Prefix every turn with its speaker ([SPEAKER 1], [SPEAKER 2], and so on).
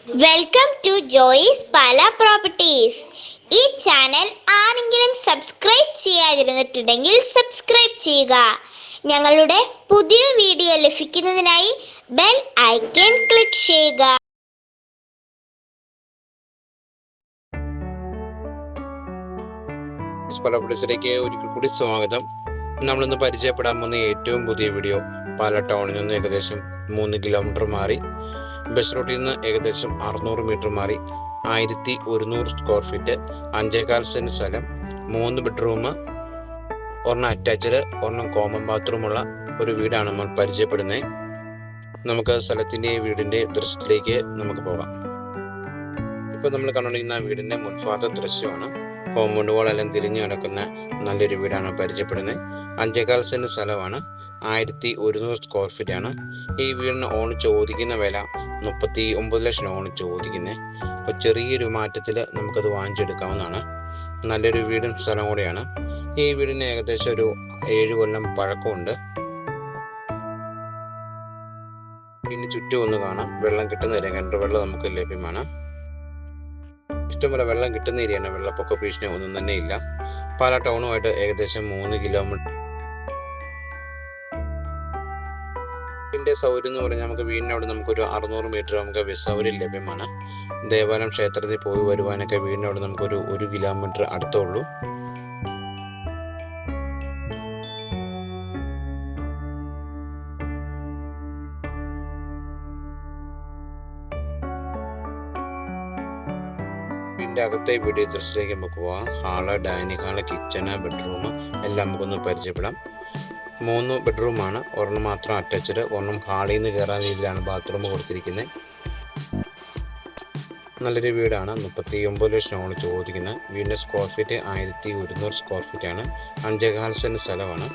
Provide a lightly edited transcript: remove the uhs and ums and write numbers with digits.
[SPEAKER 1] Welcome to Joyce's Pala properties. ഈ channel ആരെങ്കിലും subscribe ചെയ്യാതിരുന്നിട്ടുണ്ടെങ്കിൽ സബ്സ്ക്രൈബ് ചെയ്യുക. ഞങ്ങളുടെ പുതിയ വീഡിയോ ലഭിക്കുന്നതിനായി ബെൽ ഐക്കൺ ക്ലിക്ക് ചെയ്യുക.
[SPEAKER 2] പ്രോപ്പർട്ടീസിലേക്ക് ഒരിക്കൽ കൂടി സ്വാഗതം. നമ്മളിന്ന് പരിചയപ്പെടാൻ പോകുന്ന ഏറ്റവും പുതിയ വീഡിയോ പാല ടൗണിൽ നിന്ന് ഏകദേശം 3 കിലോമീറ്റർ മാറി, ബസ് റൂട്ടിൽ നിന്ന് ഏകദേശം 600 മീറ്റർ മാറി, 1100 സ്ക്വയർ ഫീറ്റ്, 5.25 സെന്റ് സ്ഥലം, 3 ബെഡ്റൂം, 1 അറ്റാച്ച്ഡ്, 1 കോമൺ ബാത്റൂമുള്ള ഒരു വീടാണ് നമ്മൾ പരിചയപ്പെടുന്നത്. നമുക്ക് സ്ഥലത്തിന്റെ വീടിന്റെ ദൃശ്യത്തിലേക്ക് നമുക്ക് പോകാം. ഇപ്പൊ നമ്മൾ കണ്ടുകൊണ്ടിരിക്കുന്ന വീടിന്റെ മുൻഭാഗത്തെ ദൃശ്യമാണ്. കോമ്പൗണ്ട് വാളെല്ലാം തിരിഞ്ഞു കിടക്കുന്ന നല്ലൊരു വീടാണ് പരിചയപ്പെടുന്നത്. 5.25 സെന്റ് സ്ഥലമാണ്, 1100 സ്ക്വയർ ഫീറ്റ് ആണ്. ഈ വീടിന് ഓൺ ചോദിക്കുന്ന വില 39 ലക്ഷം ഓൺ ചോദിക്കുന്നത്. അപ്പോൾ ചെറിയൊരു മാറ്റത്തിൽ നമുക്കത് വാങ്ങിച്ചെടുക്കാവുന്നതാണ്. നല്ലൊരു വീടും സ്ഥലം കൂടെയാണ്. ഈ വീടിന് ഏകദേശം ഒരു 7 കൊല്ലം പഴക്കമുണ്ട്. പിന്നെ ചുറ്റും ഒന്ന് കാണാം. വെള്ളം കിട്ടുന്ന കിണർ വെള്ളം നമുക്ക് ലഭ്യമാണ്. ഇഷ്ടംപോലെ വെള്ളം കിട്ടുന്ന ഏരിയയാണ്. വെള്ളപ്പൊക്ക ഭീഷണി ഒന്നും തന്നെ ഇല്ല. പാല ടൗണുമായിട്ട് ഏകദേശം 3 കിലോമീറ്റർ. വീടിന്റെ സൗകര്യം എന്ന് പറഞ്ഞാൽ നമുക്ക് വീടിനവിടെ നമുക്കൊരു 600 മീറ്റർ നമുക്ക് ബസ് സൗകര്യം ലഭ്യമാണ്. ദേവാലയം ക്ഷേത്രത്തിൽ പോയി വരുവാനൊക്കെ വീടിനവിടെ നമുക്കൊരു 1 കിലോമീറ്റർ അടുത്തുള്ളൂ. വീടിന്റെ അകത്തെ വീഡിയോ ദൃശ്യത്തിലേക്ക് നമുക്ക് പോവാം. Hall, dining hall, kitchen, bedroom എല്ലാം നമുക്കൊന്ന് പരിചയപ്പെടാം. 3 ബെഡ്റൂമാണ്, ഒരെണ്ണം മാത്രം അറ്റാച്ച്ഡ്, ഒരെണ്ണം ഹാളിൽ നിന്ന് കയറാൻ രീതിയിലാണ് ബാത്റൂം കൊടുത്തിരിക്കുന്നത്. നല്ലൊരു വീടാണ്. 39 ലക്ഷം ചോദിക്കുന്നത്. വീടിന്റെ സ്ക്വയർ ഫീറ്റ് 1100 സ്ക്വയർ ഫീറ്റ് ആണ്. 5.25 സെന്റ് സ്ഥലമാണ്.